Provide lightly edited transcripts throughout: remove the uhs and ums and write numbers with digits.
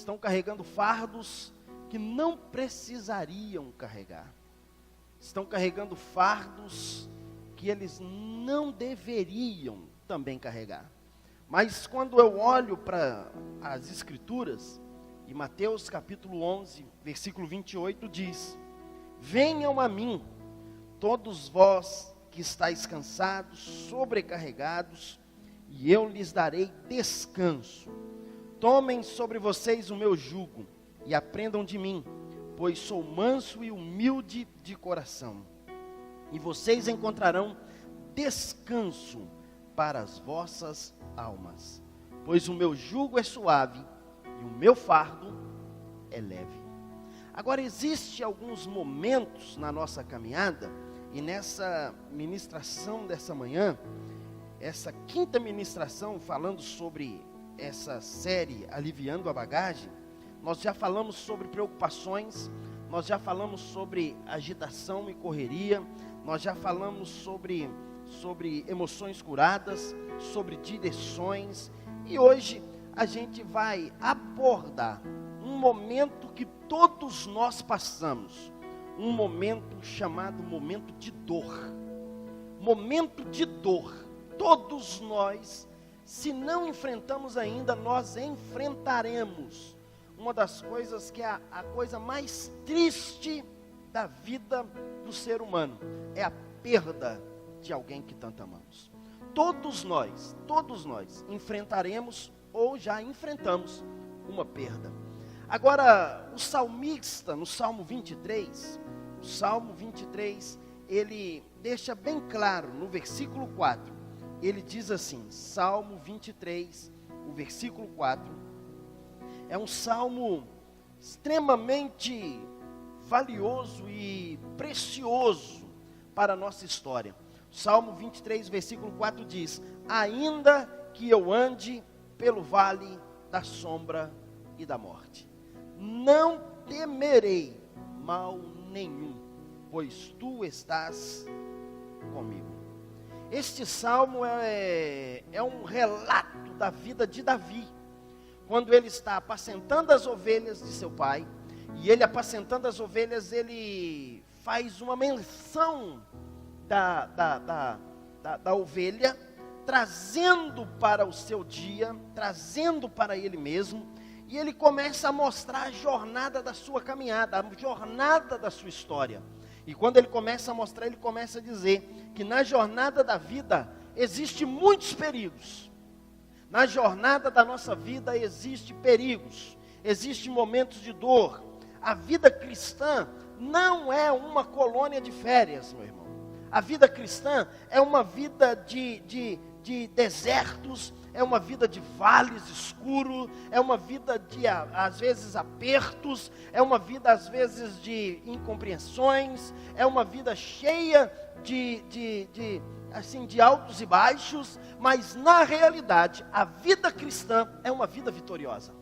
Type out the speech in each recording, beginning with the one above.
estão carregando fardos que não precisariam carregar. Estão carregando fardos que eles não deveriam também carregar. Mas quando eu olho para as Escrituras, e Mateus capítulo 11, versículo 28 diz: venham a mim, todos vós que estáis cansados, sobrecarregados, e eu lhes darei descanso. Tomem sobre vocês o meu jugo, e aprendam de mim, pois sou manso e humilde de coração. E vocês encontrarão descanso para as vossas almas. Pois o meu jugo é suave, e o meu fardo é leve. Agora, existem alguns momentos na nossa caminhada, e nessa ministração dessa manhã, essa quinta ministração falando sobre essa série Aliviando a Bagagem, nós já falamos sobre preocupações, nós já falamos sobre agitação e correria, nós já falamos sobre emoções curadas, sobre direções, e hoje a gente vai abordar um momento que todos nós passamos, um momento chamado momento de dor. Momento de dor. Todos nós, se não enfrentamos ainda, nós enfrentaremos. Uma das coisas que é a coisa mais triste da vida do ser humano, é a perda de alguém que tanto amamos. Todos nós enfrentaremos ou já enfrentamos uma perda. Agora, o salmista, no Salmo 23, ele deixa bem claro, no versículo 4, ele diz assim, Salmo 23, o versículo 4, é um salmo extremamente valioso e precioso para a nossa história. Salmo 23, versículo 4 diz: ainda que eu ande pelo vale da sombra e da morte, não temerei mal nenhum, pois tu estás comigo. Este salmo é um relato da vida de Davi, quando ele está apacentando as ovelhas de seu pai, e ele apacentando as ovelhas, ele faz uma menção da ovelha, trazendo para o seu dia, trazendo para ele mesmo, e ele começa a mostrar a jornada da sua caminhada, a jornada da sua história. E quando ele começa a mostrar, ele começa a dizer que na jornada da vida existem muitos perigos. Na jornada da nossa vida existem perigos, existem momentos de dor. A vida cristã não é uma colônia de férias, meu irmão. A vida cristã é uma vida de desertos, é uma vida de vales escuros, é uma vida de, às vezes, apertos, é uma vida, às vezes, de incompreensões, é uma vida cheia de altos e baixos, mas, na realidade, a vida cristã é uma vida vitoriosa.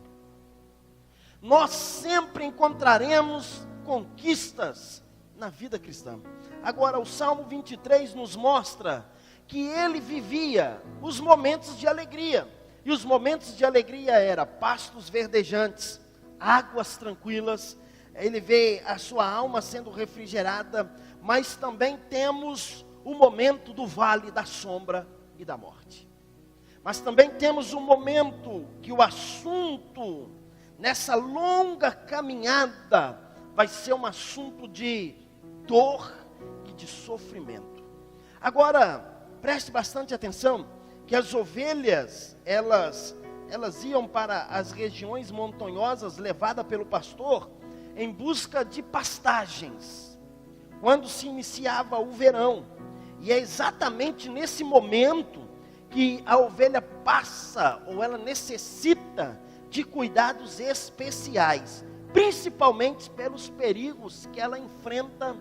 Nós sempre encontraremos conquistas na vida cristã. Agora, o Salmo 23 nos mostra que ele vivia os momentos de alegria. E os momentos de alegria eram pastos verdejantes, águas tranquilas. Ele vê a sua alma sendo refrigerada. Mas também temos o momento do vale da sombra e da morte. Mas também temos um momento que o assunto, nessa longa caminhada, vai ser um assunto de dor e de sofrimento. Agora, preste bastante atenção, que as ovelhas, elas iam para as regiões montanhosas, levadas pelo pastor, em busca de pastagens, quando se iniciava o verão. E é exatamente nesse momento que a ovelha passa, ou ela necessita de cuidados especiais, principalmente pelos perigos que ela enfrenta,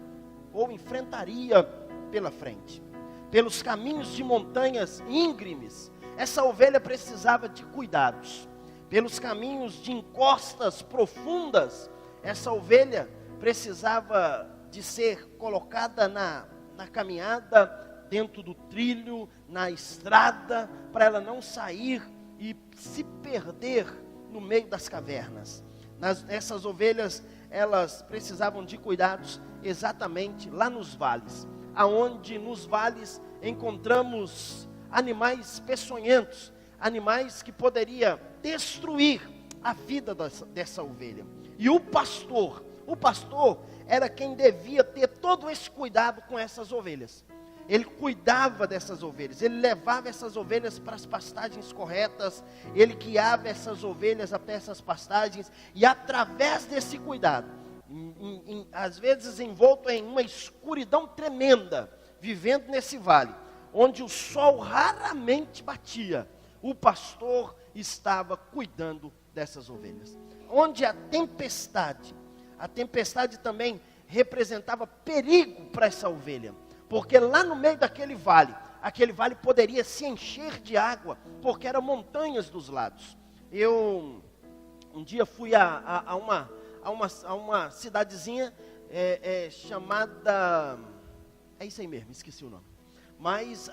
ou enfrentaria pela frente. Pelos caminhos de montanhas íngremes, essa ovelha precisava de cuidados. Pelos caminhos de encostas profundas, essa ovelha precisava de ser colocada na caminhada, dentro do trilho, na estrada, para ela não sair e se perder no meio das cavernas. Essas ovelhas, elas precisavam de cuidados exatamente lá nos vales, aonde nos vales encontramos animais peçonhentos, animais que poderia destruir a vida dessa ovelha. E o pastor era quem devia ter todo esse cuidado com essas ovelhas. Ele cuidava dessas ovelhas, ele levava essas ovelhas para as pastagens corretas, ele guiava essas ovelhas até essas pastagens, e através desse cuidado, às vezes envolto em uma escuridão tremenda, vivendo nesse vale, onde o sol raramente batia, o pastor estava cuidando dessas ovelhas. Onde a tempestade também representava perigo para essa ovelha, porque lá no meio daquele vale, aquele vale poderia se encher de água, porque eram montanhas dos lados. Eu um dia fui a uma cidadezinha chamada, é isso aí mesmo, esqueci o nome, mas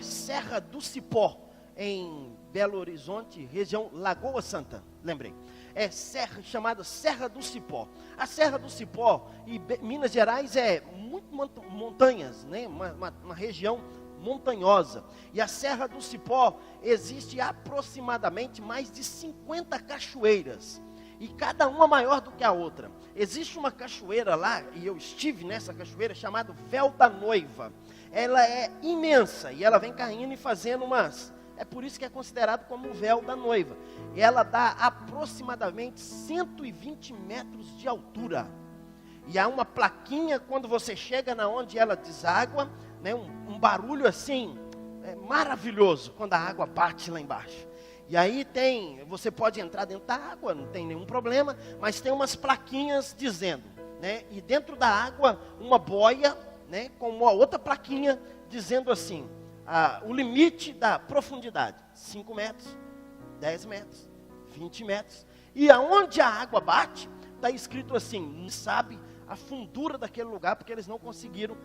Serra do Cipó, em Belo Horizonte, região Lagoa Santa, lembrei. Chamada Serra do Cipó. A Serra do Cipó e Minas Gerais é muito montanhas, né? Uma região montanhosa. E a Serra do Cipó existe aproximadamente mais de 50 cachoeiras. E cada uma maior do que a outra. Existe uma cachoeira lá, e eu estive nessa cachoeira, chamada Véu da Noiva. Ela é imensa e ela vem caindo e fazendo é por isso que é considerado como o véu da noiva. Ela dá aproximadamente 120 metros de altura. E há uma plaquinha, quando você chega na onde ela deságua, né, um barulho assim, maravilhoso, quando a água bate lá embaixo. E aí você pode entrar dentro da água, não tem nenhum problema, mas tem umas plaquinhas dizendo, né, e dentro da água, uma boia, né, com uma outra plaquinha dizendo assim, o limite da profundidade, 5 metros, 10 metros, 20 metros. E aonde a água bate, está escrito assim, não sabe a fundura daquele lugar, porque eles não conseguiram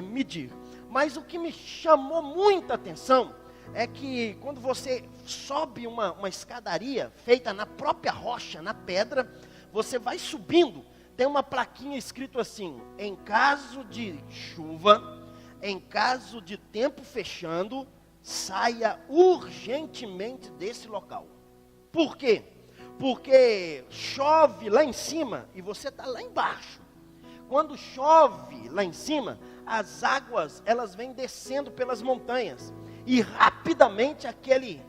medir. Mas o que me chamou muita atenção, é que quando você sobe uma escadaria, feita na própria rocha, na pedra, você vai subindo, tem uma plaquinha escrito assim, em caso de chuva, em caso de tempo fechando, saia urgentemente desse local. Por quê? Porque chove lá em cima e você está lá embaixo. Quando chove lá em cima, as águas, elas vêm descendo pelas montanhas. E rapidamente aquele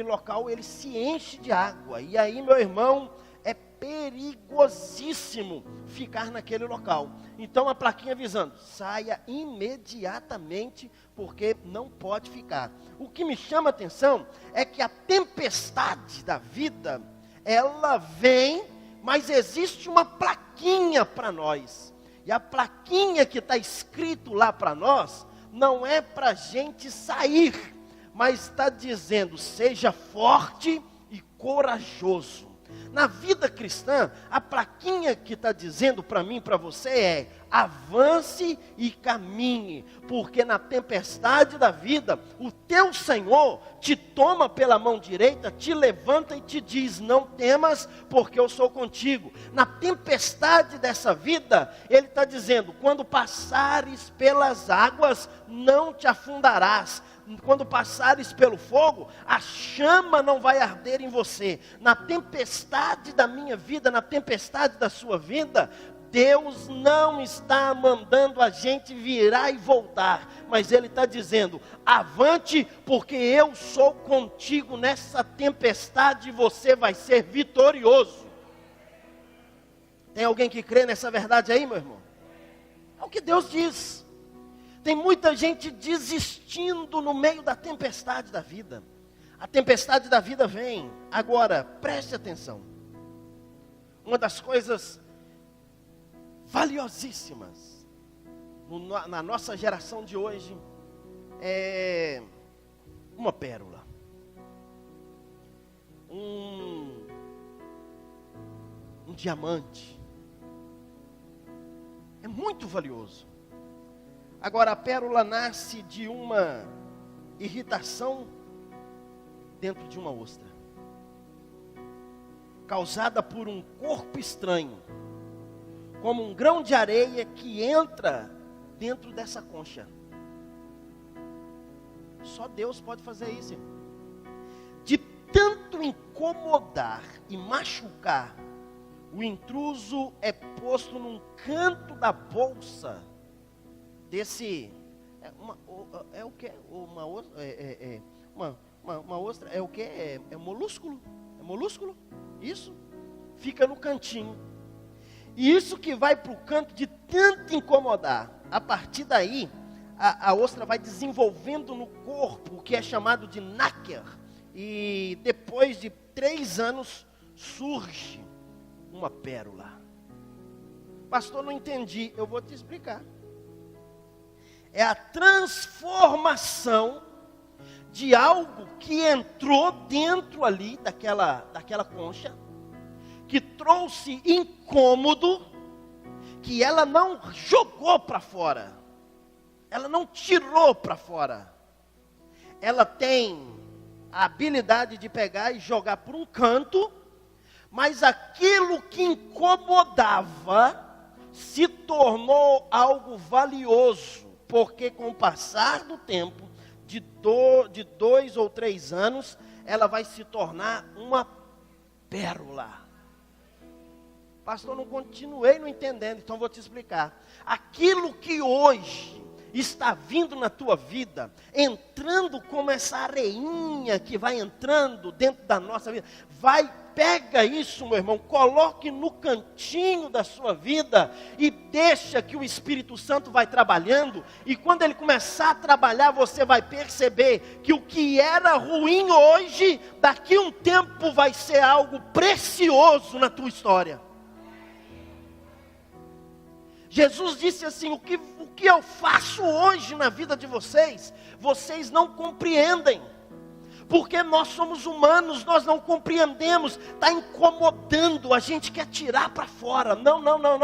local, ele se enche de água. E aí, meu irmão, é perigosíssimo ficar naquele local. Então a plaquinha avisando, saia imediatamente, porque não pode ficar. O que me chama a atenção é que a tempestade da vida, ela vem, mas existe uma plaquinha para nós. E a plaquinha que está escrito lá para nós, não é para a gente sair, mas está dizendo, seja forte e corajoso. Na vida cristã, a plaquinha que está dizendo para mim e para você é, avance e caminhe, porque na tempestade da vida, o teu Senhor te toma pela mão direita, te levanta e te diz, não temas, porque eu sou contigo. Na tempestade dessa vida, Ele está dizendo, quando passares pelas águas, não te afundarás. Quando passares pelo fogo, a chama não vai arder em você. Na tempestade da minha vida, na tempestade da sua vida, Deus não está mandando a gente virar e voltar, mas Ele está dizendo, avante, porque eu sou contigo nessa tempestade e você vai ser vitorioso. Tem alguém que crê nessa verdade aí, meu irmão? É o que Deus diz. Tem muita gente desistindo no meio da tempestade da vida. A tempestade da vida vem. Agora, preste atenção. Uma das coisas valiosíssimas na nossa geração de hoje é uma pérola. Um diamante. É muito valioso. Agora, a pérola nasce de uma irritação dentro de uma ostra. causada por um corpo estranho, como um grão de areia que entra dentro dessa concha. Só Deus pode fazer isso, irmão. De tanto incomodar e machucar, o intruso é posto num canto da bolsa desse... É o que? Uma ostra é o que? É molúsculo? É molúsculo? Isso? Fica no cantinho. E isso que vai para o canto de tanto incomodar. A partir daí, a ostra vai desenvolvendo no corpo o que é chamado de náquer. E depois de 3 anos, surge uma pérola. Pastor, não entendi. Eu vou te explicar. É a transformação de algo que entrou dentro ali daquela concha, que trouxe incômodo, que ela não jogou para fora, ela não tirou para fora. Ela tem a habilidade de pegar e jogar por um canto, mas aquilo que incomodava se tornou algo valioso, porque com o passar do tempo, de 2 ou 3 anos, ela vai se tornar uma pérola. Pastor, não continuei não entendendo, então vou te explicar. Aquilo que hoje está vindo na tua vida, entrando como essa areinha que vai entrando dentro da nossa vida, pega isso, meu irmão, coloque no cantinho da sua vida e deixa que o Espírito Santo vai trabalhando, e quando ele começar a trabalhar, você vai perceber que o que era ruim hoje, daqui a um tempo vai ser algo precioso na tua história. Jesus disse assim: o que eu faço hoje na vida de vocês, vocês não compreendem. Porque nós somos humanos, nós não compreendemos, está incomodando, a gente quer tirar para fora. Não,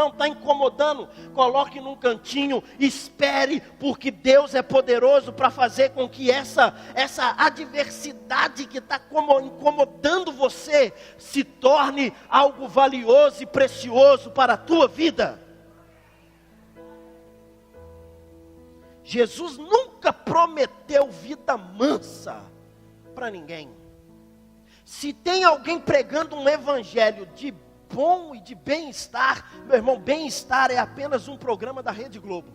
está incomodando, coloque num cantinho, espere, porque Deus é poderoso para fazer com que essa adversidade que está incomodando você, se torne algo valioso e precioso para a tua vida. Jesus nunca prometeu vida mansa para ninguém. Se tem alguém pregando um evangelho de bom e de bem-estar, meu irmão, bem-estar é apenas um programa da Rede Globo.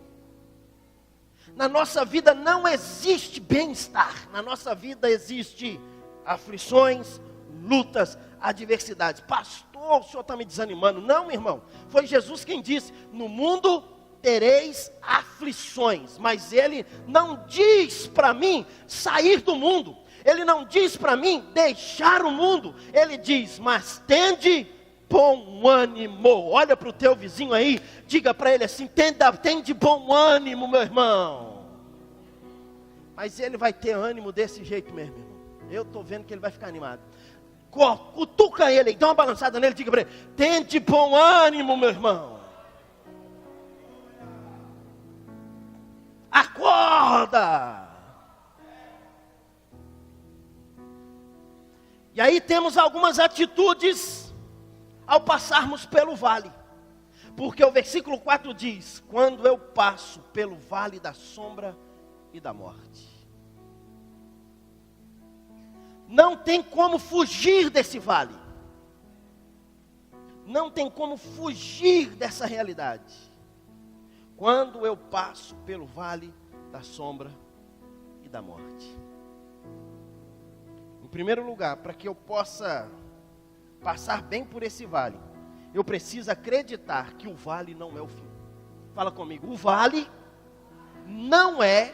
Na nossa vida não existe bem-estar, na nossa vida existe aflições, lutas, adversidades. Pastor, o senhor está me desanimando. Não, meu irmão, foi Jesus quem disse: no mundo tereis aflições, mas ele não diz para mim sair do mundo, ele não diz para mim deixar o mundo, ele diz: mas tende bom ânimo. Olha para o teu vizinho aí, diga para ele assim: tende bom ânimo, meu irmão. Mas ele vai ter ânimo desse jeito mesmo, irmão. Eu estou vendo que ele vai ficar animado. Cutuca ele, dá uma balançada nele, diga para ele: tende bom ânimo, meu irmão. Acorda! E aí temos algumas atitudes ao passarmos pelo vale. Porque o versículo 4 diz: quando eu passo pelo vale da sombra e da morte. Não tem como fugir desse vale. Não tem como fugir dessa realidade. Quando eu passo pelo vale da sombra e da morte. Em primeiro lugar, para que eu possa passar bem por esse vale, eu preciso acreditar que o vale não é o fim. Fala comigo: o vale não é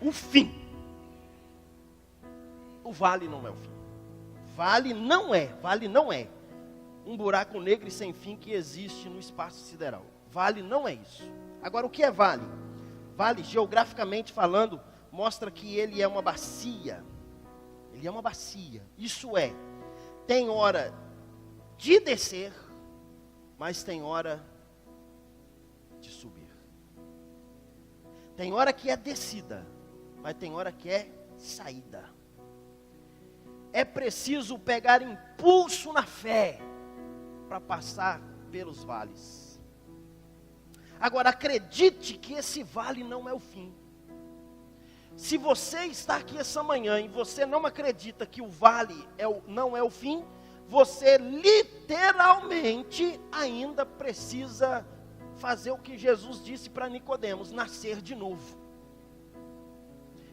o fim. O vale não é o fim. Vale não é um buraco negro e sem fim que existe no espaço sideral. Vale não é isso. Agora, o que é vale? Vale, geograficamente falando, mostra que ele é uma bacia. Ele é uma bacia. Isso é, tem hora de descer, mas tem hora de subir. Tem hora que é descida, mas tem hora que é saída. É preciso pegar impulso na fé para passar pelos vales. Agora, acredite que esse vale não é o fim. Se você está aqui essa manhã e você não acredita que o vale não é o fim, você literalmente ainda precisa fazer o que Jesus disse para Nicodemos: nascer de novo.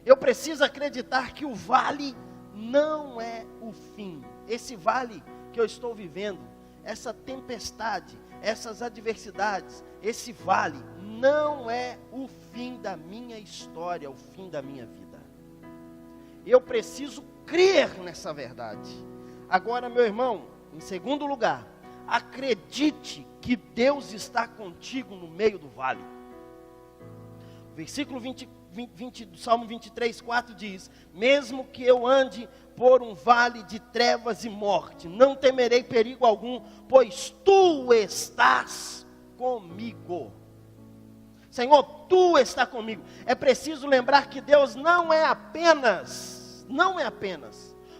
Eu preciso acreditar que o vale não é o fim. Esse vale que eu estou vivendo, essa tempestade, essas adversidades, esse vale não é o fim da minha história, o fim da minha vida. Eu preciso crer nessa verdade. Agora, meu irmão, em segundo lugar, acredite que Deus está contigo no meio do vale. Versículo 20 do Salmo 23, 4 diz: mesmo que eu ande por um vale de trevas e morte, não temerei perigo algum, pois tu estás comigo. Senhor, tu está comigo. É preciso lembrar que Deus não é apenas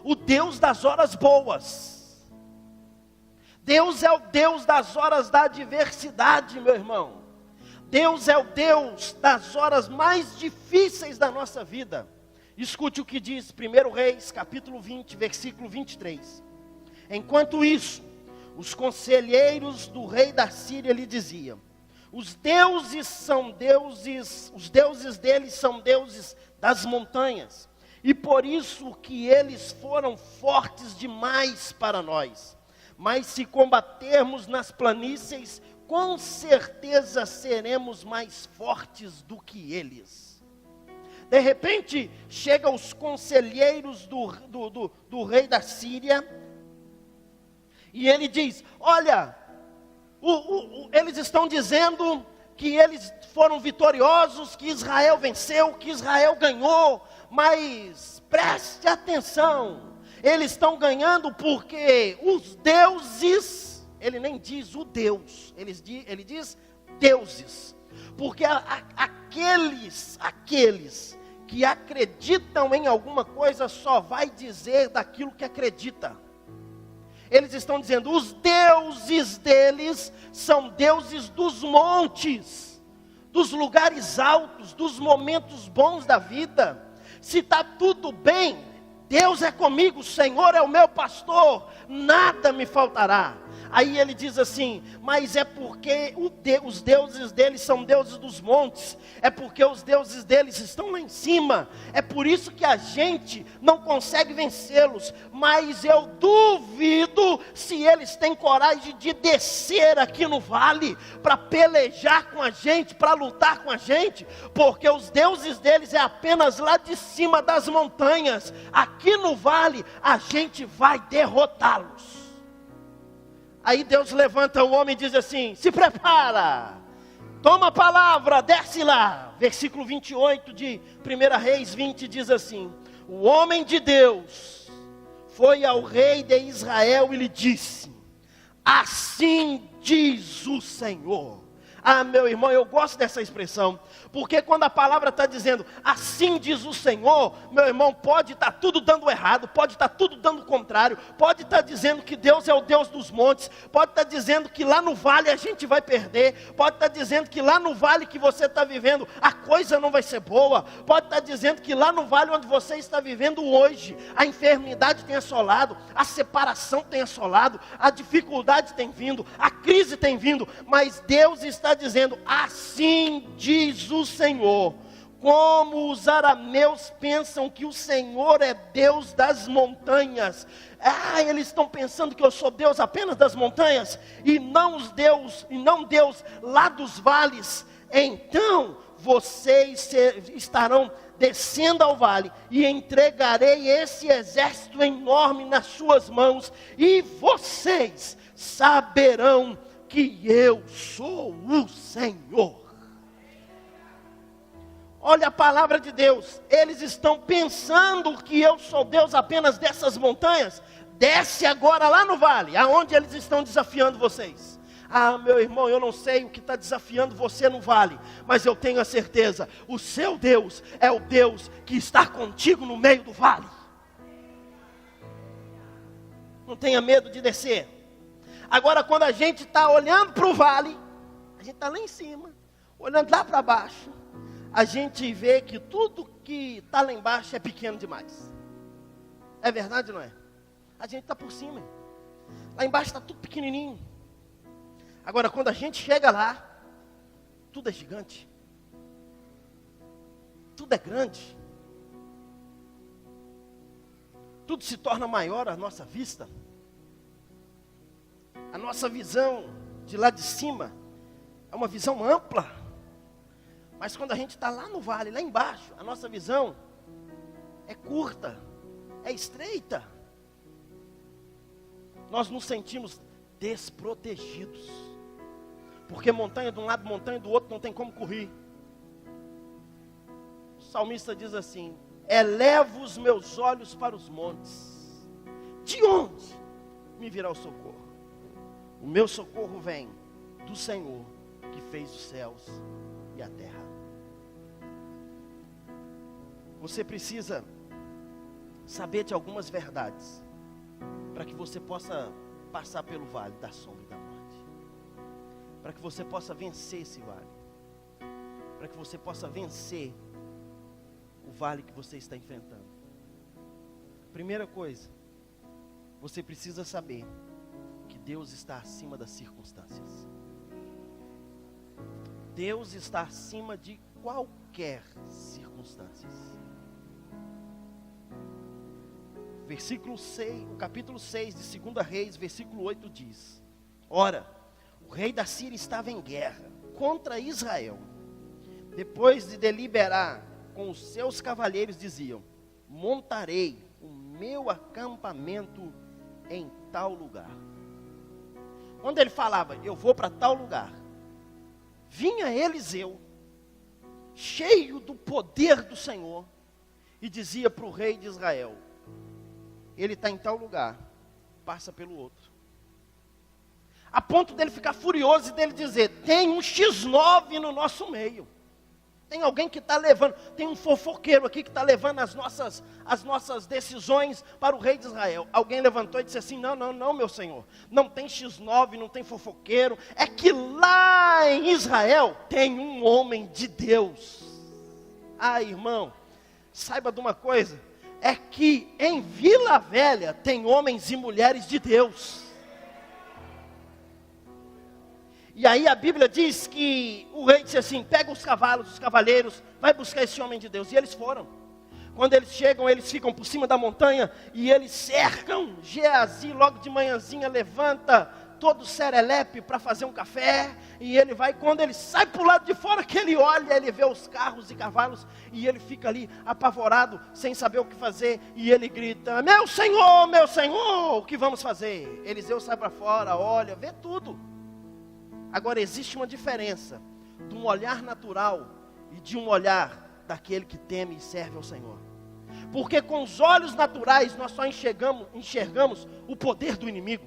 o Deus das horas boas. Deus é o Deus das horas da adversidade, meu irmão. Deus é o Deus das horas mais difíceis da nossa vida. Escute o que diz 1 Reis, capítulo 20, versículo 23. Enquanto isso, os conselheiros do rei da Síria lhe diziam: os deuses deles são deuses das montanhas, e por isso que eles foram fortes demais para nós. Mas se combatermos nas planícies, com certeza seremos mais fortes do que eles. De repente, chegam os conselheiros do rei da Síria, e ele diz: olha, eles estão dizendo que eles foram vitoriosos, que Israel venceu, que Israel ganhou, mas preste atenção, eles estão ganhando porque os deuses... Ele nem diz o Deus, ele diz deuses. Porque aqueles que acreditam em alguma coisa só vai dizer daquilo que acredita. Eles estão dizendo: os deuses deles são deuses dos montes, dos lugares altos, dos momentos bons da vida. Se está tudo bem, Deus é comigo, o Senhor é o meu pastor, nada me faltará. Aí ele diz assim: mas é porque os deuses deles são deuses dos montes, é porque os deuses deles estão lá em cima, é por isso que a gente não consegue vencê-los. Mas eu duvido se eles têm coragem de descer aqui no vale, para pelejar com a gente, para lutar com a gente, porque os deuses deles é apenas lá de cima das montanhas. Aqui no vale a gente vai derrotá-los. Aí Deus levanta o homem e diz assim: se prepara, toma a palavra, desce lá. Versículo 28 de 1 Reis 20 diz assim: o homem de Deus foi ao rei de Israel e lhe disse: assim diz o Senhor. Ah, meu irmão, eu gosto dessa expressão, porque quando a palavra está dizendo assim diz o Senhor, meu irmão, pode estar tudo dando errado, pode estar tudo dando contrário, pode estar dizendo que Deus é o Deus dos montes, pode estar dizendo que lá no vale a gente vai perder, pode estar dizendo que lá no vale que você está vivendo a coisa não vai ser boa, pode estar dizendo que lá no vale onde você está vivendo hoje, a enfermidade tem assolado, a separação tem assolado, a dificuldade tem vindo, a crise tem vindo, mas Deus está dizendo: assim diz o Senhor. Como os arameus pensam que o Senhor é Deus das montanhas. Eles estão pensando que eu sou Deus apenas das montanhas e não Deus lá dos vales. Então vocês estarão descendo ao vale e entregarei esse exército enorme nas suas mãos, e vocês saberão que eu sou o Senhor. Olha a palavra de Deus. Eles estão pensando que eu sou Deus apenas dessas montanhas. Desce agora lá no vale, aonde eles estão desafiando vocês. Ah, meu irmão, eu não sei o que está desafiando você no vale, mas eu tenho a certeza: o seu Deus é o Deus que está contigo no meio do vale. Não tenha medo de descer. Agora, quando a gente está olhando para o vale, a gente está lá em cima, olhando lá para baixo, a gente vê que tudo que está lá embaixo é pequeno demais. É verdade ou não é? A gente está por cima. Lá embaixo está tudo pequenininho. Agora, quando a gente chega lá, tudo é gigante. Tudo é grande. Tudo se torna maior à nossa vista. A nossa visão de lá de cima é uma visão ampla. Mas quando a gente está lá no vale, lá embaixo, a nossa visão é curta, é estreita. Nós nos sentimos desprotegidos. Porque montanha de um lado, montanha do outro, não tem como correr. O salmista diz assim: elevo os meus olhos para os montes. De onde me virá o socorro? O meu socorro vem do Senhor, que fez os céus e a terra. Você precisa saber de algumas verdades, para que você possa passar pelo vale da sombra e da morte. Para que você possa vencer esse vale. Para que você possa vencer o vale que você está enfrentando. Primeira coisa, você precisa saber que Deus está acima das circunstâncias. Deus está acima de qualquer circunstância. Versículo 6, o capítulo 6 de 2 Reis, versículo 8 diz: ora, o rei da Síria estava em guerra contra Israel. Depois de deliberar com os seus cavaleiros, diziam: montarei o meu acampamento em tal lugar. Quando ele falava, eu vou para tal lugar, vinha Eliseu, cheio do poder do Senhor, e dizia para o rei de Israel: ele está em tal lugar, passa pelo outro. A ponto dele ficar furioso e dele dizer: tem um X9 no nosso meio. Tem alguém que está levando, tem um fofoqueiro aqui que está levando as nossas decisões para o rei de Israel. Alguém levantou e disse assim: não, meu senhor, não tem X9, não tem fofoqueiro. É que lá em Israel tem um homem de Deus. Ah, irmão, saiba de uma coisa, é que em Vila Velha tem homens e mulheres de Deus. E aí a Bíblia diz que o rei disse assim: pega os cavalos, os cavaleiros, vai buscar esse homem de Deus. E eles foram. Quando eles chegam, eles ficam por cima da montanha e eles cercam Geazi. Logo de manhãzinha levanta todo serelepe para fazer um café. E ele vai, quando ele sai para o lado de fora, que ele olha, ele vê os carros e cavalos. E ele fica ali apavorado, sem saber o que fazer. E ele grita: meu senhor, o que vamos fazer? Eliseu sai para fora, olha, vê tudo. Agora existe uma diferença de um olhar natural e de um olhar daquele que teme e serve ao Senhor. Porque com os olhos naturais nós só enxergamos o poder do inimigo.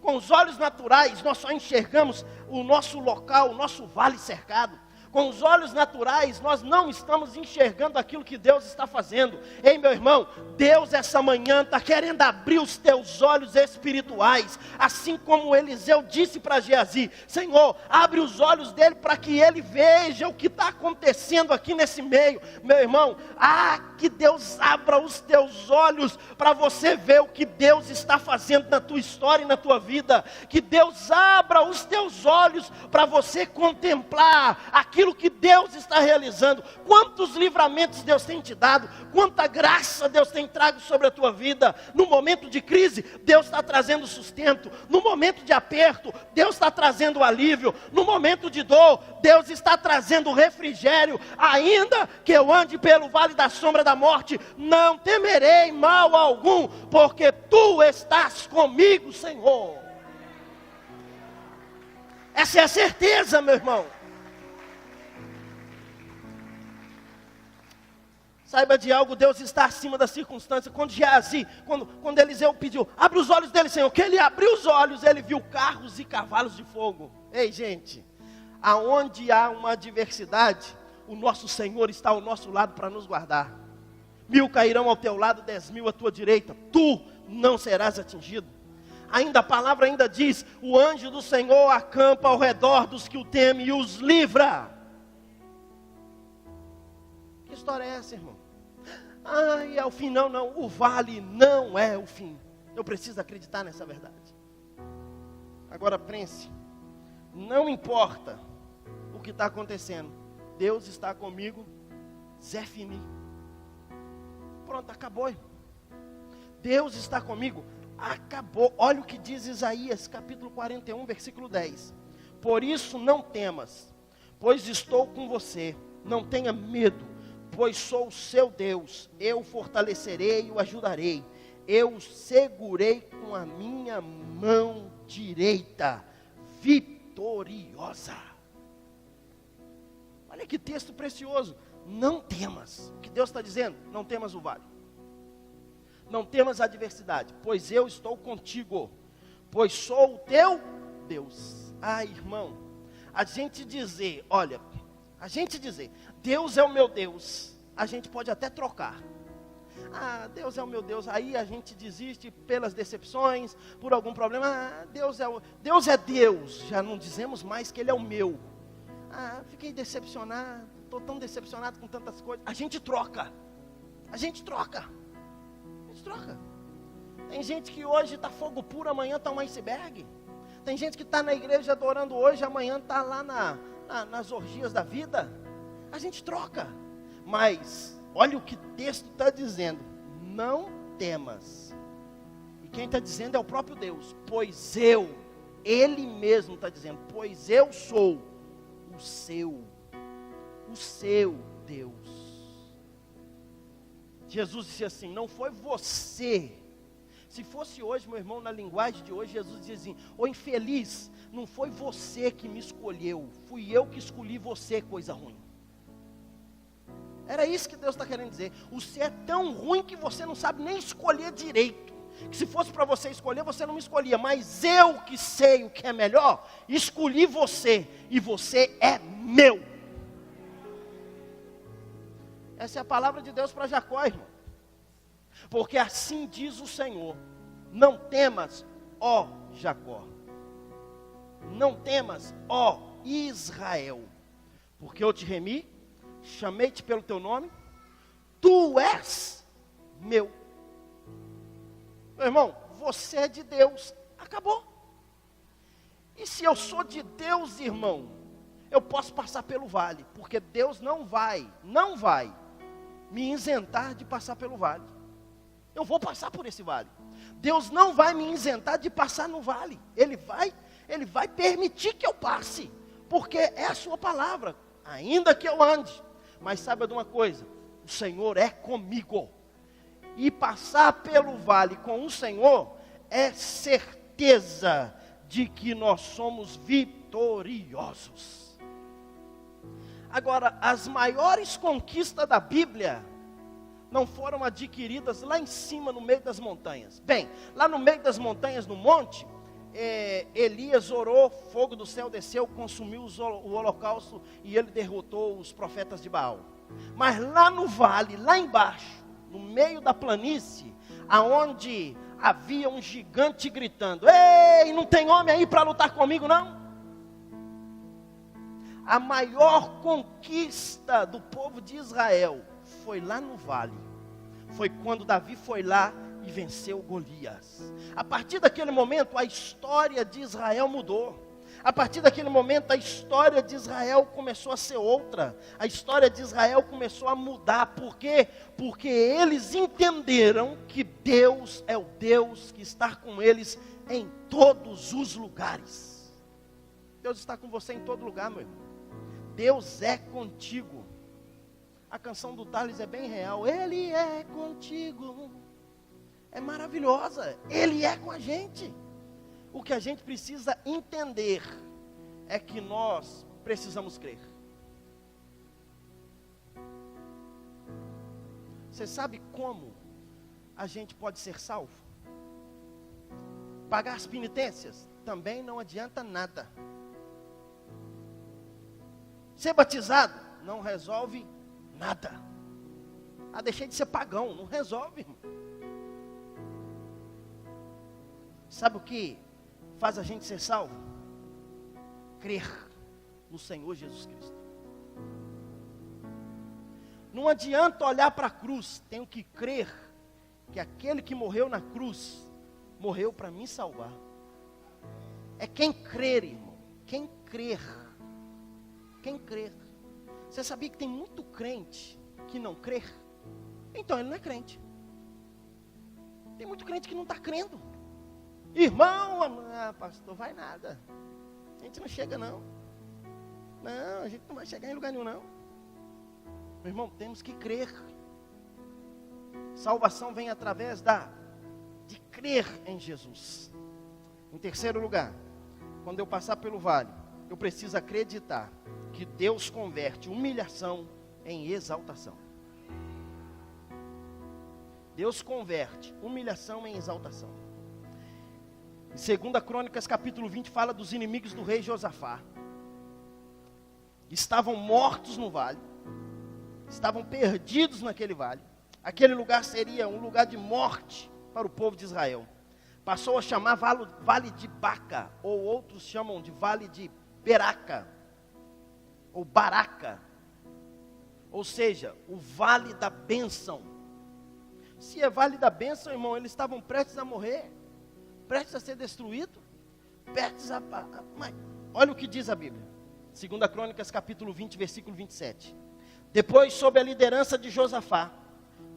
Com os olhos naturais nós só enxergamos o nosso local, o nosso vale cercado. Com os olhos naturais nós não estamos enxergando aquilo que Deus está fazendo. Ei, meu irmão, Deus essa manhã está querendo abrir os teus olhos espirituais. Assim como Eliseu disse para Geazi: Senhor, abre os olhos dele para que ele veja o que está acontecendo aqui nesse meio. Meu irmão, que Deus abra os teus olhos para você ver o que Deus está fazendo na tua história e na tua vida. Que Deus abra os teus olhos para você contemplar aquilo que Deus está realizando. Quantos livramentos Deus tem te dado, quanta graça Deus tem trago sobre a tua vida. No momento de crise, Deus está trazendo sustento. No momento de aperto, Deus está trazendo alívio. No momento de dor, Deus está trazendo refrigério. Ainda que eu ande pelo vale da sombra da morte, não temerei mal algum, porque tu estás comigo, Senhor. Essa é a certeza, meu irmão. Saiba de algo, Deus está acima da circunstância. Quando Geazi, quando Eliseu pediu: abre os olhos dele, Senhor, que ele abriu os olhos, ele viu carros e cavalos de fogo. Ei, gente, aonde há uma adversidade, o nosso Senhor está ao nosso lado para nos guardar. 1000 cairão ao teu lado, 10.000 à tua direita, tu não serás atingido. Ainda a palavra ainda diz: o anjo do Senhor acampa ao redor dos que o temem e os livra. Que história é essa, irmão? Ai, é o fim. Não, não, o vale não é o fim. Eu preciso acreditar nessa verdade. Agora pense, não importa o que está acontecendo, Deus está comigo, Zé Fini. Pronto, acabou, irmão. Deus está comigo, acabou. Olha o que diz Isaías, capítulo 41, versículo 10. Por isso não temas, pois estou com você. Não tenha medo, pois sou o seu Deus. Eu o fortalecerei e o ajudarei. Eu o segurei com a minha mão direita, vitoriosa. Olha que texto precioso. Não temas. O que Deus está dizendo? Não temas o vale. Não temas a adversidade, pois eu estou contigo. Pois sou o teu Deus. Ah, irmão, a gente dizer, olha, Deus é o meu Deus, a gente pode até trocar. Ah, Deus é o meu Deus. Aí a gente desiste pelas decepções, por algum problema. Ah, Deus é Deus. Já não dizemos mais que Ele é o meu. Ah, fiquei decepcionado. Estou tão decepcionado com tantas coisas. A gente troca. Tem gente que hoje está fogo puro, amanhã está um iceberg. Tem gente que está na igreja adorando hoje, amanhã está lá nas orgias da vida. A gente troca. Mas olha o que o texto está dizendo: não temas. E quem está dizendo é o próprio Deus. Pois Ele mesmo está dizendo, pois eu sou o seu Deus. Jesus disse assim: não foi você. Se fosse hoje, meu irmão, na linguagem de hoje, Jesus dizia assim: ô infeliz, não foi você que me escolheu, fui eu que escolhi você, coisa ruim. Era isso que Deus está querendo dizer. Você é tão ruim que você não sabe nem escolher direito. Que se fosse para você escolher, você não me escolhia. Mas eu que sei o que é melhor, escolhi você. E você é meu. Essa é a palavra de Deus para Jacó, irmão. Porque assim diz o Senhor: não temas, ó Jacó. Não temas, ó Israel. Porque eu te remi, chamei-te pelo teu nome, tu és meu. Meu irmão, você é de Deus, acabou. E se eu sou de Deus, irmão, eu posso passar pelo vale, porque Deus não vai me isentar de passar pelo vale. Eu vou passar por esse vale. Deus não vai me isentar de passar no vale. Ele vai permitir que eu passe, porque é a sua palavra, ainda que eu ande. Mas saiba de uma coisa, o Senhor é comigo. E passar pelo vale com o Senhor é certeza de que nós somos vitoriosos. Agora, as maiores conquistas da Bíblia não foram adquiridas lá em cima, no meio das montanhas. Bem, lá no meio das montanhas, no monte, Elias orou, fogo do céu desceu, consumiu o holocausto e ele derrotou os profetas de Baal. Mas lá no vale, lá embaixo, no meio da planície, aonde havia um gigante gritando: ei, não tem homem aí para lutar comigo não? A maior conquista do povo de Israel foi lá no vale. Foi quando Davi foi lá e venceu Golias. A partir daquele momento, a história de Israel mudou. A partir daquele momento, a história de Israel começou a ser outra. A história de Israel começou a mudar. Por quê? Porque eles entenderam que Deus é o Deus que está com eles em todos os lugares. Deus está com você em todo lugar, meu irmão. Deus é contigo. A canção do Thales é bem real. Ele é contigo. É maravilhosa. Ele é com a gente. O que a gente precisa entender é que nós precisamos crer. Você sabe como a gente pode ser salvo? Pagar as penitências também não adianta nada. Ser batizado não resolve nada. Deixei de ser pagão, não resolve, irmão. Sabe o que faz a gente ser salvo? Crer no Senhor Jesus Cristo. Não adianta olhar para a cruz, tenho que crer que aquele que morreu na cruz, morreu para me salvar. É quem crer, irmão, quem crer. Quem crer. Você sabia que tem muito crente que não crê? Então ele não é crente. Tem muito crente que não está crendo. Irmão, pastor, vai nada. A gente não chega não. Não, a gente não vai chegar em lugar nenhum não. Meu irmão, temos que crer. Salvação vem através de crer em Jesus. Em terceiro lugar, quando eu passar pelo vale, eu preciso acreditar que Deus converte humilhação em exaltação. Deus converte humilhação em exaltação. Em 2 Crônicas capítulo 20 fala dos inimigos do rei Josafá. Estavam mortos no vale. Estavam perdidos naquele vale. Aquele lugar seria um lugar de morte para o povo de Israel. Passou a chamar Vale de Baca, ou outros chamam de Vale de Beraca, ou Baraca. Ou seja, o Vale da Bênção. Se é Vale da Bênção, irmão, eles estavam prestes a morrer, prestes a ser destruídos, prestes a... Mas, olha o que diz a Bíblia. 2 Crônicas capítulo 20, versículo 27. Depois, sob a liderança de Josafá,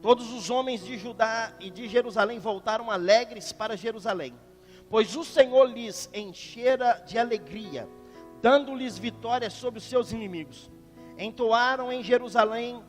todos os homens de Judá e de Jerusalém voltaram alegres para Jerusalém, pois o Senhor lhes enchera de alegria, dando-lhes vitória sobre os seus inimigos. Entraram em Jerusalém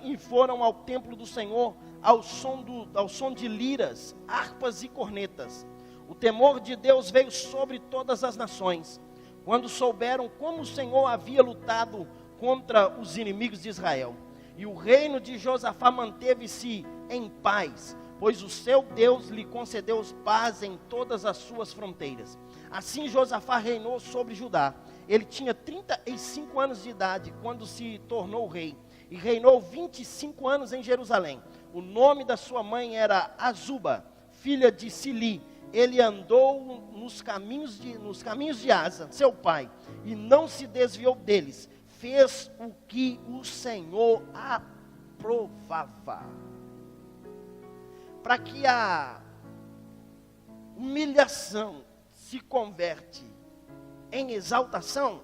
e foram ao templo do Senhor ao som de liras, harpas e cornetas. O temor de Deus veio sobre todas as nações, quando souberam como o Senhor havia lutado contra os inimigos de Israel. E o reino de Josafá manteve-se em paz, pois o seu Deus lhe concedeu paz em todas as suas fronteiras. Assim Josafá reinou sobre Judá. Ele tinha 35 anos de idade quando se tornou rei, e reinou 25 anos em Jerusalém. O nome da sua mãe era Azuba, filha de Sili. Ele andou nos caminhos de Asa, seu pai, e não se desviou deles. Fez o que o Senhor aprovava. Para que a humilhação se converte em exaltação,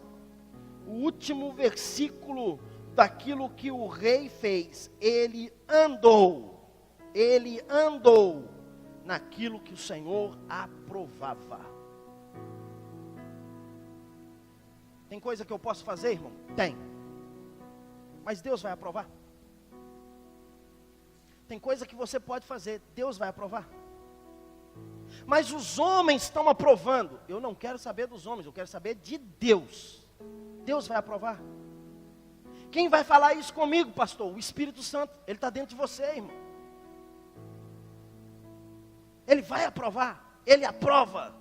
o último versículo daquilo que o rei fez, ele andou naquilo que o Senhor aprovava. Tem coisa que eu posso fazer, irmão? Tem. Mas Deus vai aprovar. Tem coisa que você pode fazer, Deus vai aprovar. Mas os homens estão aprovando. Eu não quero saber dos homens, eu quero saber de Deus. Deus vai aprovar. Quem vai falar isso comigo, pastor? O Espírito Santo. Ele está dentro de você, irmão. Ele vai aprovar. Ele aprova.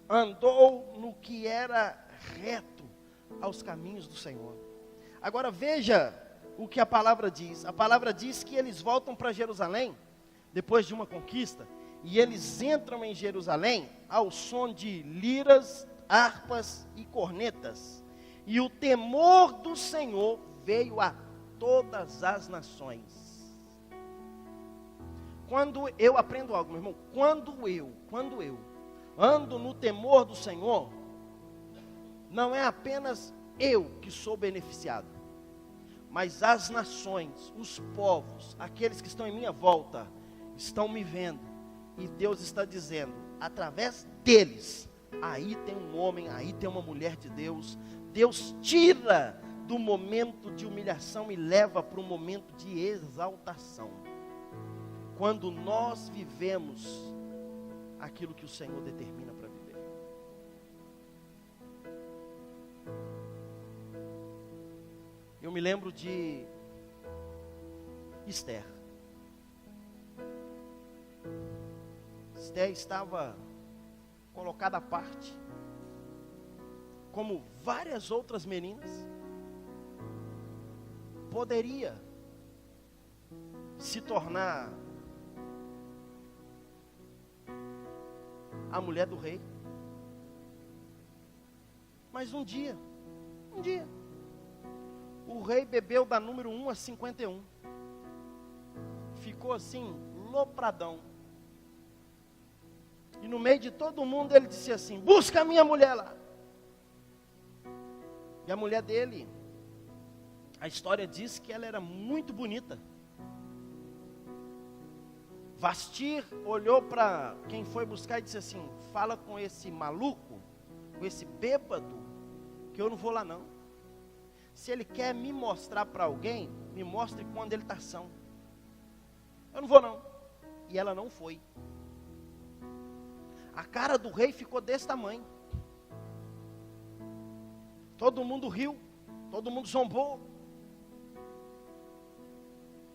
Andou no que era reto aos caminhos do Senhor. Agora veja o que a palavra diz. A palavra diz que eles voltam para Jerusalém, depois de uma conquista, e eles entram em Jerusalém ao som de liras, harpas e cornetas. E o temor do Senhor veio a todas as nações. Quando eu aprendo algo, meu irmão, quando eu ando no temor do Senhor, não é apenas eu que sou beneficiado, mas as nações, os povos, aqueles que estão em minha volta, estão me vendo, e Deus está dizendo, através deles, aí tem um homem, aí tem uma mulher de Deus. Deus tira do momento de humilhação e leva para um momento de exaltação. Quando nós vivemos aquilo que o Senhor determina para viver. Eu me lembro de Esther. Esther estava colocada à parte, como várias outras meninas. Poderia se tornar a mulher do rei. Mas um dia, o rei bebeu da número 1 a 51. Ficou assim, lopradão. E no meio de todo mundo ele disse assim: busca a minha mulher lá. E a mulher dele, a história diz que ela era muito bonita. Vastir olhou para quem foi buscar e disse assim: fala com esse maluco, com esse bêbado, que eu não vou lá não. Se ele quer me mostrar para alguém, me mostre quando ele está são. Eu não vou não. E ela não foi. A cara do rei ficou desse tamanho. Todo mundo riu, todo mundo zombou.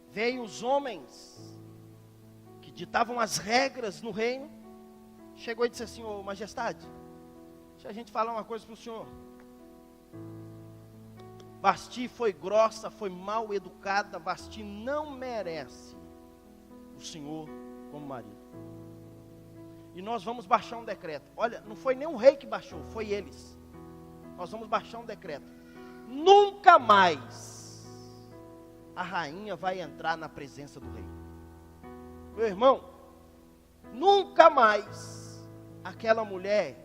Veio os homens que ditavam as regras no reino. Chegou e disse assim: ô majestade, deixa a gente falar uma coisa para o senhor. Vasti foi grossa, foi mal educada. Vasti não merece o senhor como marido. E nós vamos baixar um decreto. Olha, não foi nem o rei que baixou, foi eles. Nós vamos baixar um decreto. Nunca mais a rainha vai entrar na presença do rei. Meu irmão, nunca mais aquela mulher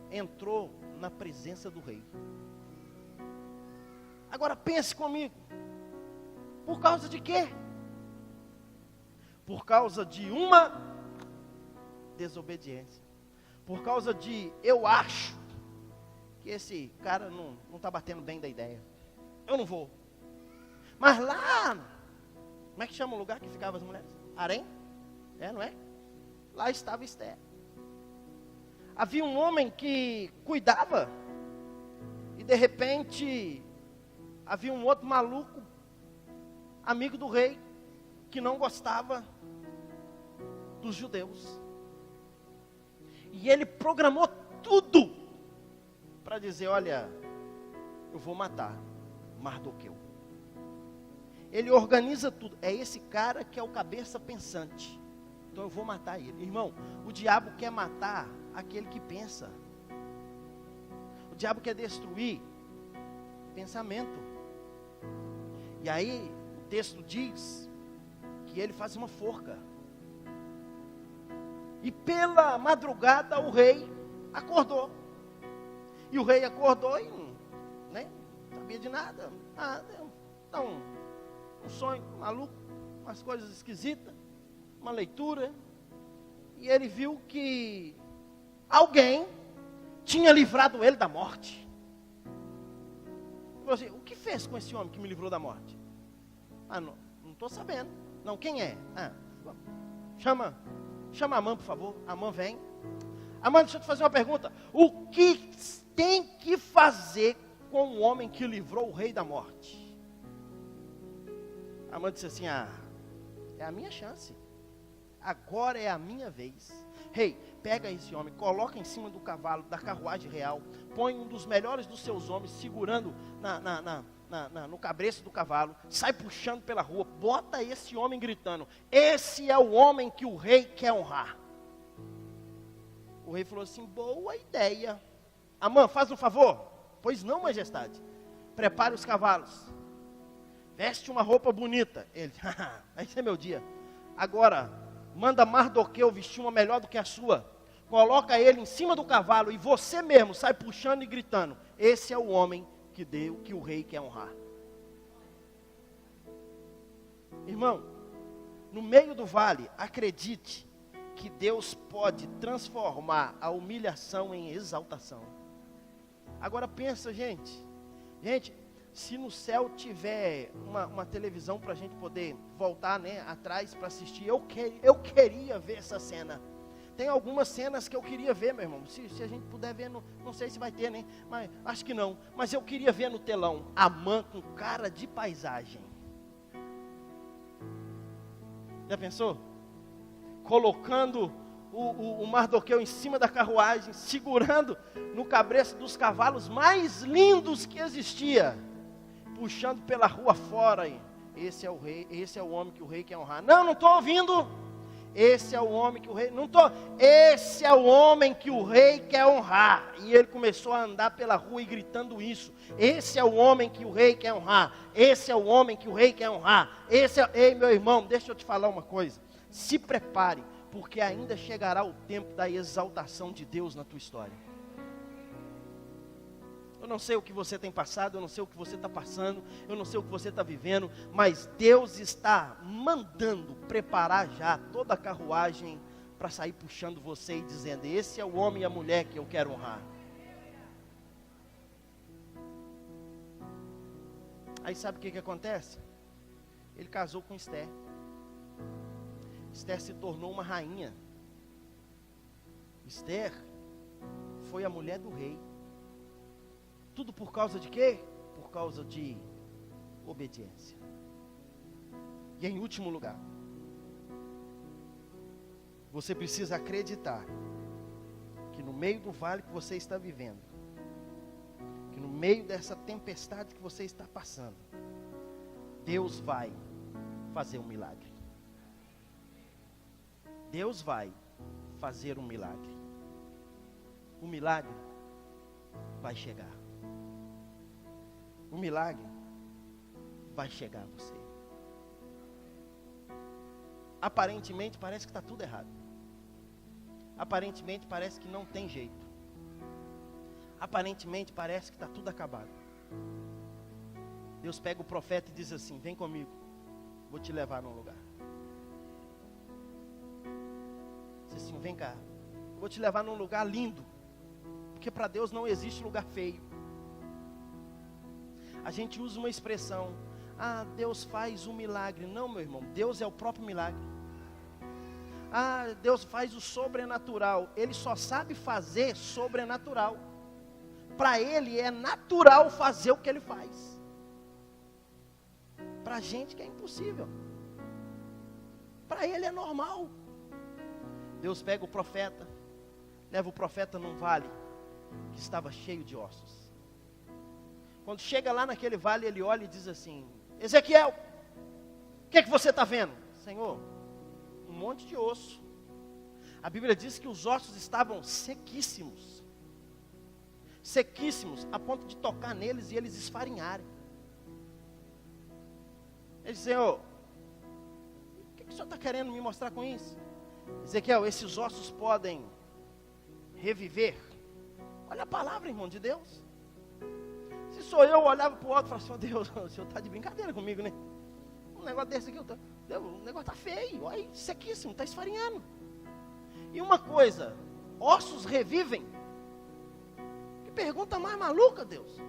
entrou na presença do rei. Agora pense comigo. Por causa de quê? Por causa de uma desobediência. Por causa de eu acho que esse cara não está batendo bem da ideia. Eu não vou. Mas lá, como é que chama o lugar que ficavam as mulheres? Harém? Não é? Lá estava Esther. Havia um homem que cuidava. E de repente, havia um outro maluco, amigo do rei, que não gostava dos judeus. E ele programou tudo para dizer: olha, eu vou matar Mardoqueu. Ele organiza tudo. É esse cara que é o cabeça pensante. Então eu vou matar ele. Irmão, o diabo quer matar aquele que pensa. O diabo quer destruir pensamento. E aí o texto diz que ele faz uma forca. E pela madrugada o rei acordou. E o rei acordou e não sabia de nada. Então, um sonho maluco, umas coisas esquisitas, uma leitura. E ele viu que alguém tinha livrado ele da morte. Ele falou assim: o que fez com esse homem que me livrou da morte? Não estou sabendo. Não, quem é? Chama a Amã, por favor. Amã vem. Amã, deixa eu te fazer uma pergunta. O que tem que fazer com o homem que livrou o rei da morte? Amã disse assim: é a minha chance. Agora é a minha vez. Rei, pega esse homem, coloca em cima do cavalo, da carruagem real, põe um dos melhores dos seus homens segurando no cabresto do cavalo, sai puxando pela rua, bota esse homem gritando: esse é o homem que o rei quer honrar. O rei falou assim: boa ideia. Amã, faz um favor. Pois não, majestade. Prepare os cavalos, veste uma roupa bonita. Ele: esse é meu dia. Agora, manda Mardoqueu vestir uma melhor do que a sua. Coloca ele em cima do cavalo e você mesmo sai puxando e gritando: esse é o homem que o rei quer honrar. Irmão, no meio do vale, acredite que Deus pode transformar a humilhação em exaltação. Agora pensa, gente, se no céu tiver uma televisão para a gente poder voltar, atrás para assistir, eu queria ver essa cena. Tem algumas cenas que eu queria ver, meu irmão. Se a gente puder ver, não sei se vai ter, mas acho que não. Mas eu queria ver no telão Amã com cara de paisagem. Já pensou? Colocando o Mardoqueu em cima da carruagem, segurando no cabresto dos cavalos mais lindos que existia, puxando pela rua fora. Esse é o rei, esse é o homem que o rei quer honrar. Não estou ouvindo. Esse é o homem que o rei, esse é o homem que o rei quer honrar. E ele começou a andar pela rua e gritando isso. Esse é o homem que o rei quer honrar. Esse é o homem que o rei quer honrar. Ei, meu irmão, deixa eu te falar uma coisa. Se prepare, porque ainda chegará o tempo da exaltação de Deus na tua história. Eu não sei o que você tem passado, eu não sei o que você está passando, eu não sei o que você está vivendo, mas Deus está mandando preparar já toda a carruagem para sair puxando você e dizendo: esse é o homem e a mulher que eu quero honrar. Aí sabe o que acontece? Ele casou com Esther. Esther se tornou uma rainha. Esther foi a mulher do rei. Tudo por causa de quê? Por causa de obediência. E em último lugar, você precisa acreditar que no meio do vale que você está vivendo, que no meio dessa tempestade que você está passando, Deus vai fazer um milagre. Deus vai fazer um milagre. O milagre vai chegar. O milagre vai chegar a você. Aparentemente parece que está tudo errado. Aparentemente parece que não tem jeito. Aparentemente parece que está tudo acabado. Deus pega o profeta e diz assim: vem comigo, vou te levar num lugar. Diz assim: vem cá, vou te levar num lugar lindo. Porque para Deus não existe lugar feio. A gente usa uma expressão: ah, Deus faz um milagre. Não, meu irmão, Deus é o próprio milagre. Ah, Deus faz o sobrenatural. Ele só sabe fazer sobrenatural. Para Ele é natural fazer o que Ele faz. Para a gente que é impossível. Para Ele é normal. Deus pega o profeta, leva o profeta num vale que estava cheio de ossos. Quando chega lá naquele vale, ele olha e diz assim: Ezequiel, o que é que você está vendo? Senhor, um monte de osso. A Bíblia diz que os ossos estavam sequíssimos. Sequíssimos, a ponto de tocar neles e eles esfarinharem. Ele diz: Senhor, o que o Senhor está querendo me mostrar com isso? Ezequiel, esses ossos podem reviver. Olha a palavra, irmão, de Deus. Se sou eu olhava para o outro e falava: Deus, o Senhor está de brincadeira comigo, né? Um negócio desse aqui, o negócio está feio, olha, sequíssimo, está esfarinhando. E uma coisa, ossos revivem? Que pergunta mais maluca, Deus.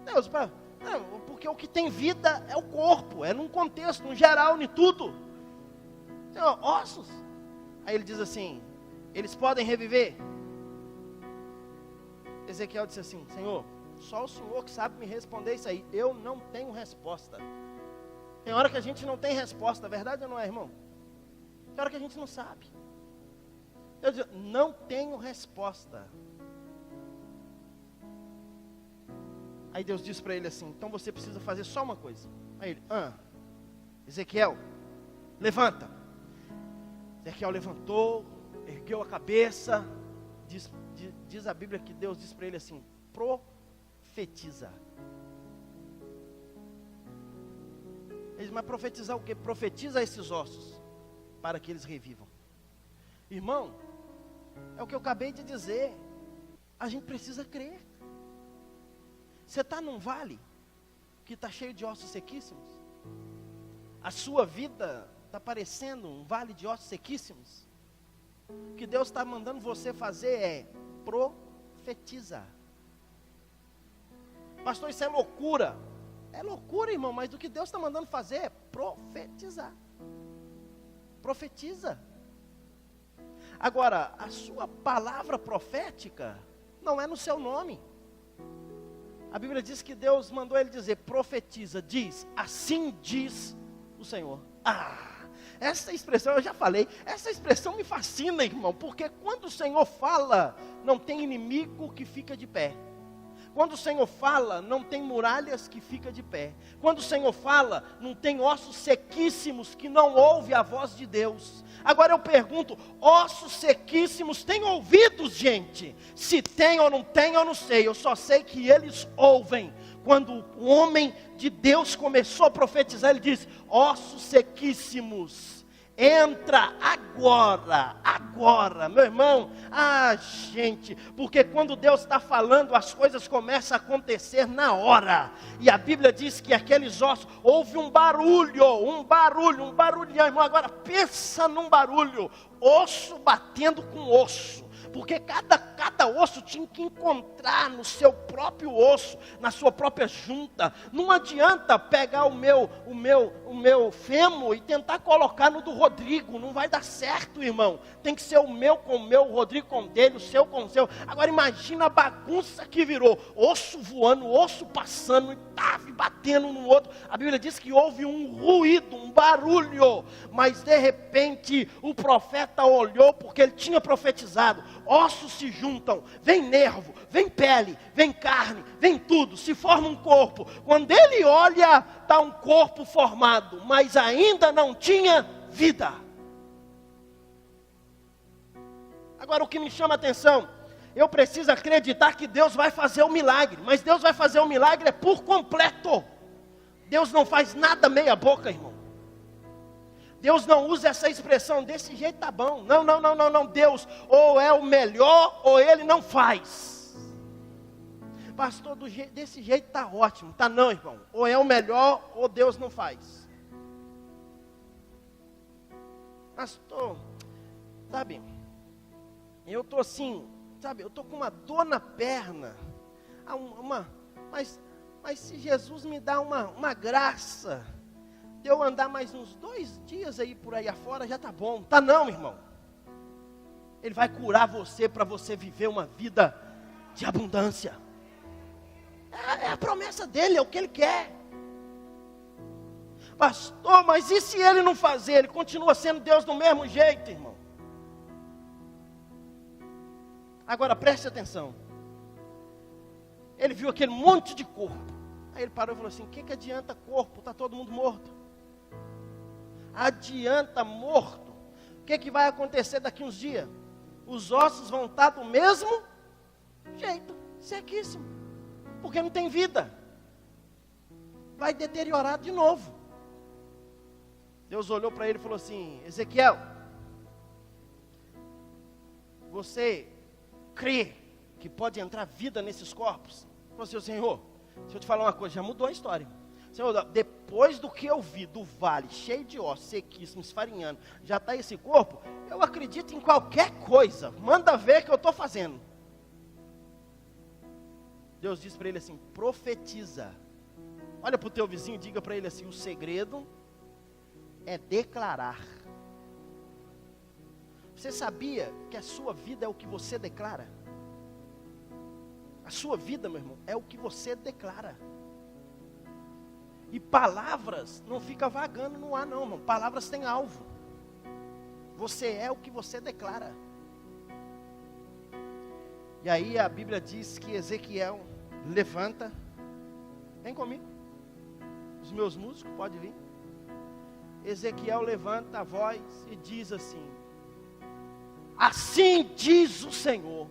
Deus, porque o que tem vida é o corpo, é num contexto, num geral, em tudo. Senhor, ossos. Aí ele diz assim: eles podem reviver? Ezequiel disse assim: Senhor, só o Senhor que sabe me responder isso aí. Eu não tenho resposta. Tem hora que a gente não tem resposta, verdade ou não é, irmão? Tem hora que a gente não sabe. Eu digo: não tenho resposta. Aí Deus diz para ele assim: então você precisa fazer só uma coisa. Aí ele: Ezequiel, levanta. Ezequiel levantou, ergueu a cabeça. Diz a Bíblia que Deus diz para ele assim: profetiza. Ele diz: mas profetizar o quê? Profetiza esses ossos, para que eles revivam. Irmão, é o que eu acabei de dizer. A gente precisa crer. Você está num vale que está cheio de ossos sequíssimos? A sua vida está parecendo um vale de ossos sequíssimos? O que Deus está mandando você fazer é profetizar. Pastor, isso é loucura. É loucura, irmão, mas o que Deus está mandando fazer é profetizar. Profetiza. Agora, a sua palavra profética não é no seu nome. A Bíblia diz que Deus mandou ele dizer: profetiza, diz, assim diz o Senhor. Essa expressão eu já falei, essa expressão me fascina, irmão, porque quando o Senhor fala, não tem inimigo que fica de pé. Quando o Senhor fala, não tem muralhas que ficam de pé. Quando o Senhor fala, não tem ossos sequíssimos que não ouvem a voz de Deus. Agora eu pergunto, ossos sequíssimos têm ouvidos, gente? Se tem ou não tem, eu não sei. Eu só sei que eles ouvem. Quando o homem de Deus começou a profetizar, ele disse, ossos sequíssimos, entra agora, meu irmão. Gente, porque quando Deus está falando, as coisas começam a acontecer na hora. E a Bíblia diz que aqueles ossos, houve um barulhão, irmão. Agora pensa num barulho, osso batendo com osso. Porque cada osso tinha que encontrar no seu próprio osso, na sua própria junta. Não adianta pegar o meu fêmur e tentar colocar no do Rodrigo. Não vai dar certo, irmão. Tem que ser o meu com o meu, o Rodrigo com o dele, o seu com o seu. Agora imagina a bagunça que virou. Osso voando, osso passando, e batendo no outro. A Bíblia diz que houve um ruído, um barulho. Mas de repente o profeta olhou, porque ele tinha profetizado. Ossos se juntam, vem nervo, vem pele, vem carne, vem tudo, se forma um corpo. Quando ele olha, está um corpo formado, mas ainda não tinha vida. Agora o que me chama a atenção, eu preciso acreditar que Deus vai fazer o milagre, mas Deus vai fazer o milagre por completo. Deus não faz nada meia boca, irmão. Deus não usa essa expressão, desse jeito tá bom. Não. Deus ou é o melhor ou Ele não faz. Pastor, desse jeito tá ótimo. Tá não, irmão. Ou é o melhor ou Deus não faz. Pastor, sabe, eu tô assim, sabe, eu tô com uma dor na perna. Mas se Jesus me dá uma graça, de eu andar mais uns 2 dias aí por aí afora, já está bom. Tá não, irmão. Ele vai curar você para você viver uma vida de abundância. É a promessa dele, é o que ele quer. Pastor, mas e se ele não fazer? Ele continua sendo Deus do mesmo jeito, irmão. Agora preste atenção. Ele viu aquele monte de corpo. Aí ele parou e falou assim, o que adianta corpo? Está todo mundo morto. Adianta morto. O que vai acontecer daqui uns dias? Os ossos vão estar do mesmo jeito, sequíssimo, porque não tem vida. Vai deteriorar de novo. Deus olhou para ele e falou assim, Ezequiel, você crê que pode entrar vida nesses corpos? Ele falou assim, Senhor, deixa eu te falar uma coisa, já mudou a história. Senhor, depois do que eu vi do vale, cheio de ossos, sequíssimo, esfarinhando, já está esse corpo, eu acredito em qualquer coisa, manda ver que eu estou fazendo. Deus disse para ele assim, profetiza. Olha para o teu vizinho e diga para ele assim, o segredo é declarar. Você sabia que a sua vida é o que você declara? A sua vida, meu irmão, é o que você declara. E palavras não ficam vagando no ar não, irmão. Palavras têm alvo. Você é o que você declara. E aí a Bíblia diz que Ezequiel levanta. Vem comigo. Os meus músicos, pode vir. Ezequiel levanta a voz e diz assim, assim diz o Senhor.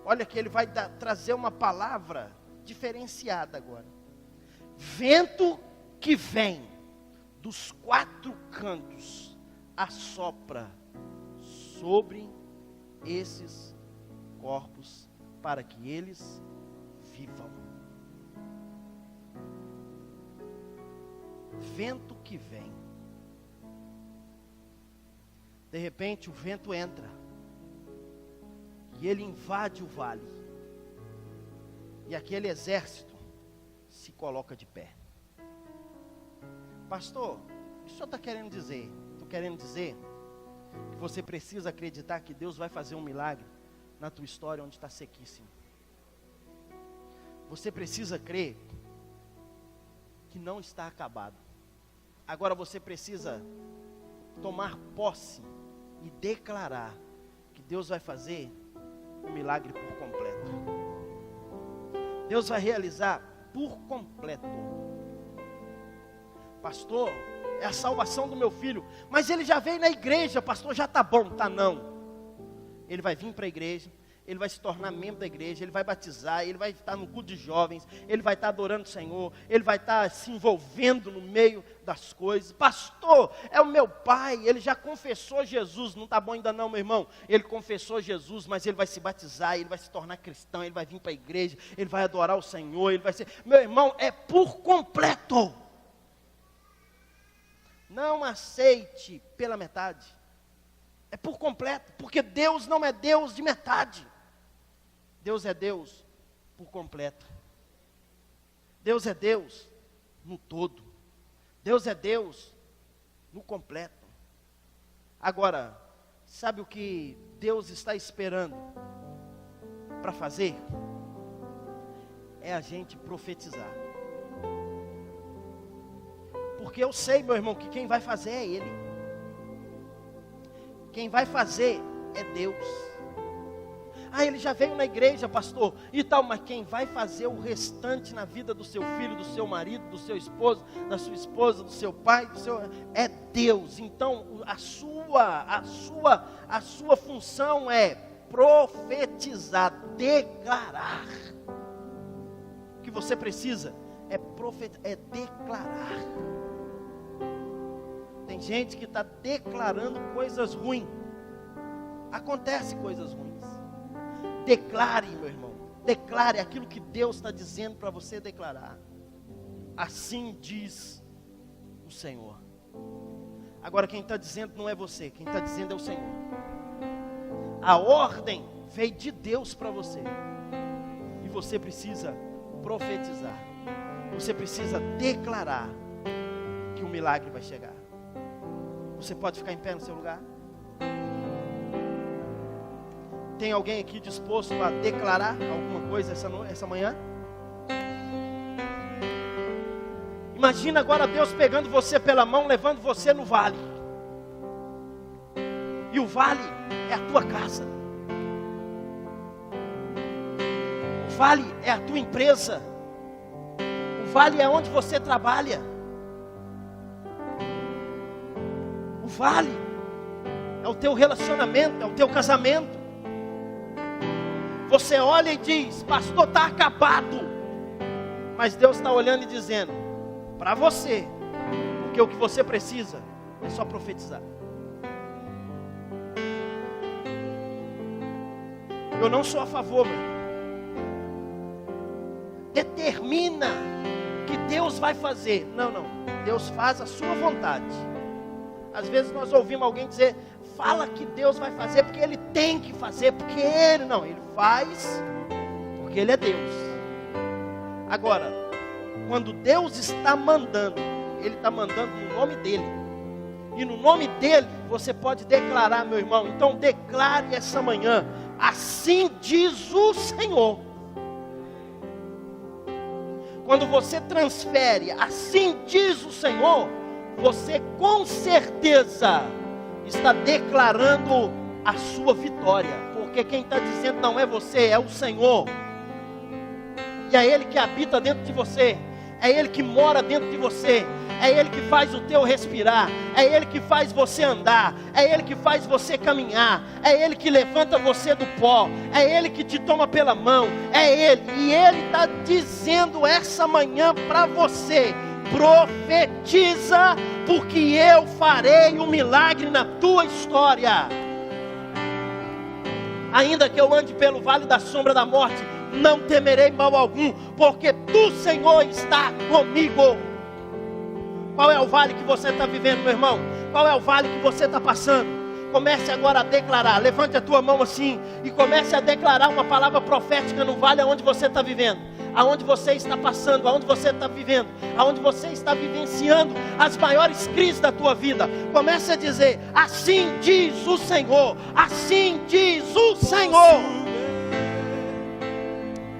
Olha que ele vai trazer uma palavra diferenciada agora. Vento que vem dos 4 cantos assopra sobre esses corpos para que eles vivam. Vento que vem. De repente o vento entra e ele invade o vale. E aquele exército se coloca de pé. Pastor, o que o senhor está querendo dizer? Estou querendo dizer que você precisa acreditar que Deus vai fazer um milagre na tua história onde está sequíssimo. Você precisa crer que não está acabado. Agora você precisa tomar posse e declarar que Deus vai fazer um milagre por completo. Deus vai realizar por completo. Pastor, é a salvação do meu filho, mas ele já veio na igreja, pastor, já está bom. Tá não. Ele vai vir para a igreja, ele vai se tornar membro da igreja, ele vai batizar, ele vai estar no culto de jovens, ele vai estar adorando o Senhor, ele vai estar se envolvendo no meio das coisas. Pastor, é o meu pai, ele já confessou Jesus. Não está bom ainda não, meu irmão. Ele confessou Jesus, mas ele vai se batizar, ele vai se tornar cristão, ele vai vir para a igreja, ele vai adorar o Senhor, ele vai ser... Meu irmão, é por completo. Não aceite pela metade. É por completo, porque Deus não é Deus de metade. Deus é Deus por completo. Deus é Deus no todo. Deus é Deus no completo. Agora, sabe o que Deus está esperando para fazer? É a gente profetizar. Porque eu sei, meu irmão, que quem vai fazer é Ele. Quem vai fazer é Deus. Ah, ele já veio na igreja, pastor, e tal, mas quem vai fazer o restante na vida do seu filho, do seu marido, do seu esposo, da sua esposa, do seu pai, é Deus. Então, a sua função é profetizar, declarar. O que você precisa é declarar. Tem gente que está declarando coisas ruins. Acontece coisas ruins. Declare, meu irmão. Declare aquilo que Deus está dizendo para você declarar. Assim diz o Senhor. Agora quem está dizendo não é você. Quem está dizendo é o Senhor. A ordem veio de Deus para você. E você precisa profetizar. Você precisa declarar que o milagre vai chegar. Você pode ficar em pé no seu lugar? Tem alguém aqui disposto a declarar alguma coisa essa manhã? Imagina agora Deus pegando você pela mão, levando você no vale. E o vale é a tua casa. O vale é a tua empresa. O vale é onde você trabalha. O vale é o teu relacionamento, é o teu casamento. Você olha e diz, pastor, está acabado. Mas Deus está olhando e dizendo, para você, porque o que você precisa é só profetizar. Eu não sou a favor, meu. Determina que Deus vai fazer. Não, Deus faz a sua vontade. Às vezes nós ouvimos alguém dizer, fala que Deus vai fazer porque Ele tem que fazer, porque Ele não, Ele faz porque Ele é Deus. Agora, quando Deus está mandando, Ele está mandando no nome dEle. E no nome dEle, você pode declarar, meu irmão. Então declare essa manhã, assim diz o Senhor. Quando você transfere, assim diz o Senhor, você com certeza está declarando a sua vitória, porque quem está dizendo não é você, é o Senhor. E é Ele que habita dentro de você, é Ele que mora dentro de você, é Ele que faz o teu respirar, é Ele que faz você andar, é Ele que faz você caminhar, é Ele que levanta você do pó, é Ele que te toma pela mão, é Ele. E Ele está dizendo essa manhã para você, profetiza, porque eu farei um milagre na tua história. Ainda que eu ande pelo vale da sombra da morte, não temerei mal algum, porque tu, Senhor, está comigo. Qual é o vale que você está vivendo, meu irmão? Qual é o vale que você está passando? Comece agora a declarar. Levante a tua mão assim e comece a declarar uma palavra profética no vale aonde você está vivendo, aonde você está passando, aonde você está vivendo, aonde você está vivenciando as maiores crises da tua vida. Comece a dizer, assim diz o Senhor, assim diz o Senhor.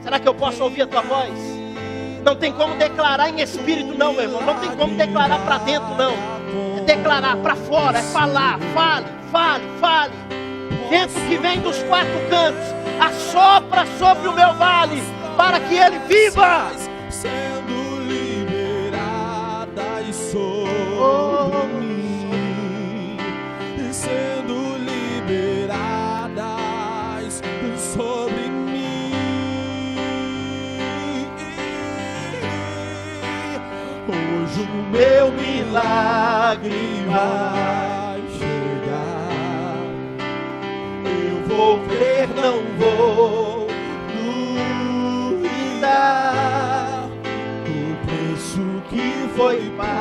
Será que eu posso ouvir a tua voz? Não tem como declarar em espírito não, meu irmão. Não tem como declarar para dentro não. É declarar para fora, é falar. Fale. Vento que vem dos quatro cantos, assopra sobre o meu vale. para que ele viva. Sendo liberadas sobre mim, sendo liberadas sobre mim. Hoje o meu milagre vai chegar. Eu vou ver, não vou duvidar. O preço que foi pago